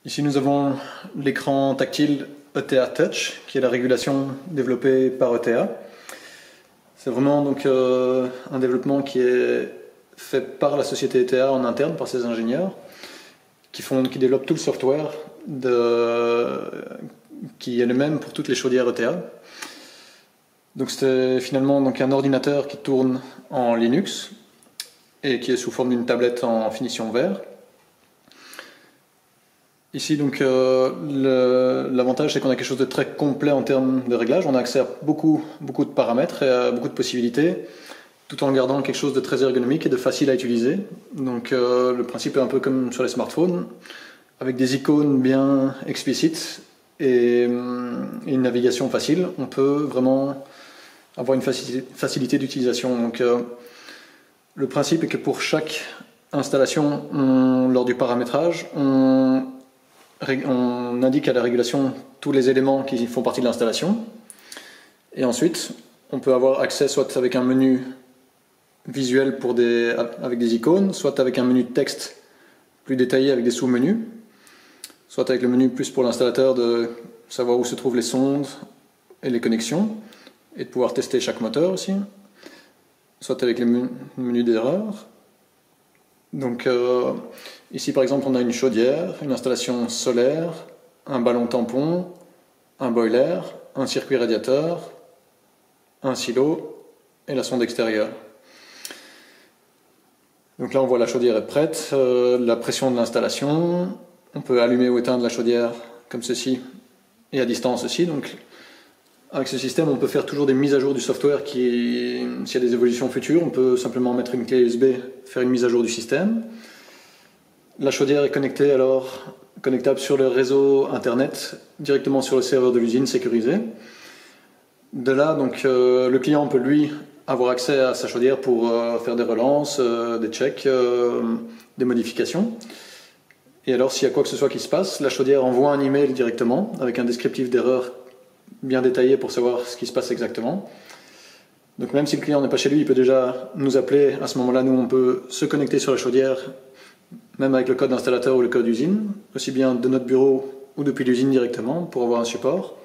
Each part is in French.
Ici nous avons l'écran tactile ETA Touch, qui est la régulation développée par ETA. C'est vraiment donc un développement qui est fait par la société ETA en interne, par ses ingénieurs, qui développent tout le software qui est le même pour toutes les chaudières ETA. Donc c'est finalement donc un ordinateur qui tourne en Linux et qui est sous forme d'une tablette en finition vert. Ici, donc, l'avantage, c'est qu'on a quelque chose de très complet en termes de réglage. On a accès à beaucoup de paramètres et à beaucoup de possibilités, tout en gardant quelque chose de très ergonomique et de facile à utiliser. Donc, le principe est un peu comme sur les smartphones, avec des icônes bien explicites et une navigation facile. On peut vraiment avoir une facilité d'utilisation. Donc, le principe est que pour chaque installation, lors du paramétrage, on indique à la régulation tous les éléments qui font partie de l'installation. Et ensuite, on peut avoir accès soit avec un menu visuel avec des icônes, soit avec un menu de texte plus détaillé avec des sous-menus, soit avec le menu plus pour l'installateur de savoir où se trouvent les sondes et les connexions, et de pouvoir tester chaque moteur aussi, soit avec les menus d'erreur. Donc ici par exemple on a une chaudière, une installation solaire, un ballon tampon, un boiler, un circuit radiateur, un silo et la sonde extérieure. Donc là on voit la chaudière est prête, la pression de l'installation, on peut allumer ou éteindre la chaudière comme ceci et à distance aussi. Donc avec ce système on peut faire toujours des mises à jour du software s'il y a des évolutions futures, on peut simplement mettre une clé USB, faire une mise à jour du système. La chaudière est connectable sur le réseau internet, directement sur le serveur de l'usine sécurisé. De là, donc, le client peut lui avoir accès à sa chaudière pour faire des relances, des checks, des modifications. Et alors, s'il y a quoi que ce soit qui se passe, la chaudière envoie un email directement avec un descriptif d'erreur bien détaillé pour savoir ce qui se passe exactement. Donc même si le client n'est pas chez lui, il peut déjà nous appeler. À ce moment-là, nous, on peut se connecter sur la chaudière, même avec le code d'installateur ou le code d'usine, aussi bien de notre bureau ou depuis l'usine directement, pour avoir un support.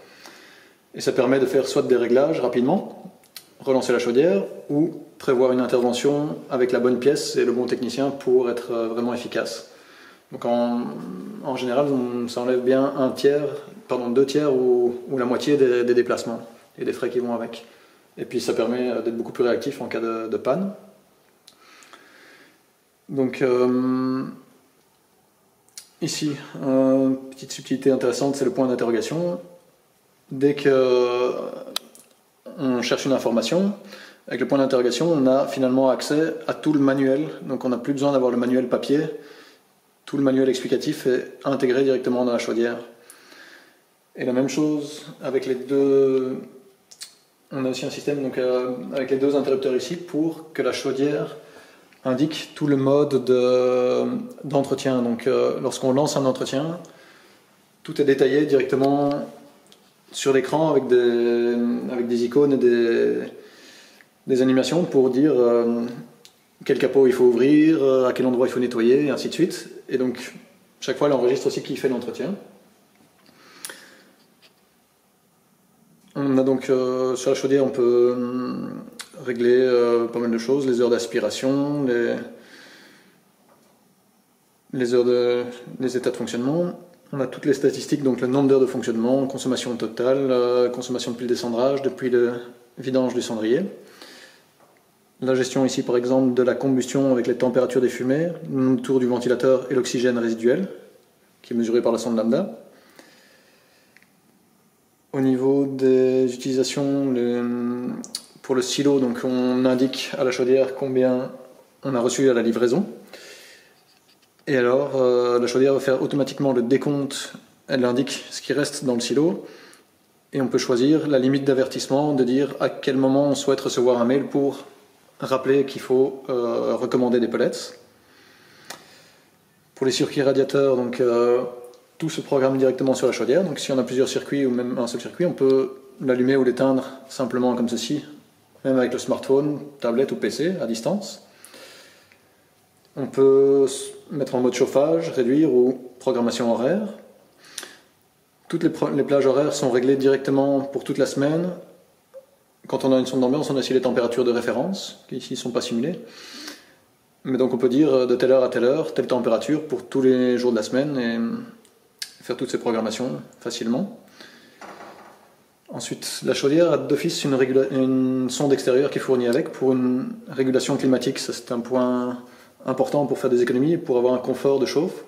Et ça permet de faire soit des réglages rapidement, relancer la chaudière, ou prévoir une intervention avec la bonne pièce et le bon technicien pour être vraiment efficace. Donc en général, ça enlève bien 2 tiers ou la moitié des déplacements et des frais qui vont avec. Et puis ça permet d'être beaucoup plus réactif en cas de panne. Donc ici, une petite subtilité intéressante, c'est le point d'interrogation. Dès qu'on cherche une information, avec le point d'interrogation, on a finalement accès à tout le manuel. Donc on n'a plus besoin d'avoir le manuel papier. Tout le manuel explicatif est intégré directement dans la chaudière. Et la même chose avec les deux. On a aussi un système donc, avec les 2 interrupteurs ici pour que la chaudière indique tout le mode d'entretien. Donc lorsqu'on lance un entretien, tout est détaillé directement sur l'écran avec des icônes et des animations pour dire quel capot il faut ouvrir, à quel endroit il faut nettoyer, et ainsi de suite. Et donc chaque fois elle enregistre aussi qui fait l'entretien. On a donc sur la chaudière on peut régler pas mal de choses, les heures d'aspiration, les états de fonctionnement. On a toutes les statistiques, donc le nombre d'heures de fonctionnement, consommation totale, consommation depuis le descendrage, depuis le vidange du cendrier. La gestion ici par exemple de la combustion avec les températures des fumées, le tour du ventilateur et l'oxygène résiduel, qui est mesuré par la sonde lambda. Au niveau des utilisations, pour le silo, donc on indique à la chaudière combien on a reçu à la livraison. Et alors, la chaudière va faire automatiquement le décompte, elle indique ce qui reste dans le silo. Et on peut choisir la limite d'avertissement, de dire à quel moment on souhaite recevoir un mail pour rappeler qu'il faut recommander des pellets. Pour les circuits radiateurs, donc, tout se programme directement sur la chaudière. Donc si on a plusieurs circuits ou même un seul circuit, on peut l'allumer ou l'éteindre simplement comme ceci, même avec le smartphone, tablette ou PC à distance. On peut mettre en mode chauffage, réduire ou programmation horaire. Toutes les plages horaires sont réglées directement pour toute la semaine. Quand on a une sonde d'ambiance, on a aussi les températures de référence, qui ici ne sont pas simulées. Mais donc on peut dire de telle heure à telle heure, telle température pour tous les jours de la semaine et faire toutes ces programmations facilement. Ensuite, la chaudière a d'office une sonde extérieure qui est fournie avec pour une régulation climatique. Ça, c'est un point important pour faire des économies et pour avoir un confort de chauffe.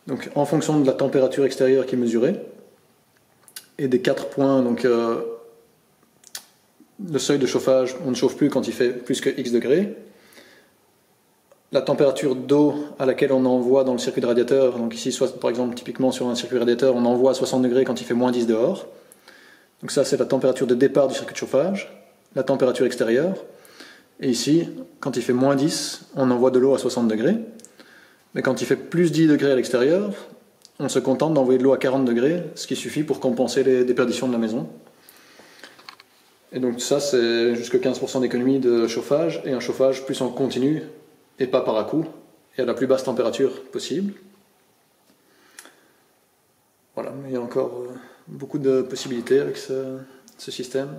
Donc, en fonction de la température extérieure qui est mesurée et des 4 points, donc le seuil de chauffage, on ne chauffe plus quand il fait plus que X degrés. La température d'eau à laquelle on envoie dans le circuit de radiateur, donc ici, par exemple, typiquement sur un circuit radiateur, on envoie à 60 degrés quand il fait moins 10 dehors. Donc ça, c'est la température de départ du circuit de chauffage, la température extérieure. Et ici, quand il fait moins 10, on envoie de l'eau à 60 degrés. Mais quand il fait plus 10 degrés à l'extérieur, on se contente d'envoyer de l'eau à 40 degrés, ce qui suffit pour compenser les déperditions de la maison. Et donc ça, c'est jusqu'à 15% d'économie de chauffage, et un chauffage plus en continu, et pas par à-coup, et à la plus basse température possible. Voilà, mais il y a encore beaucoup de possibilités avec ce système.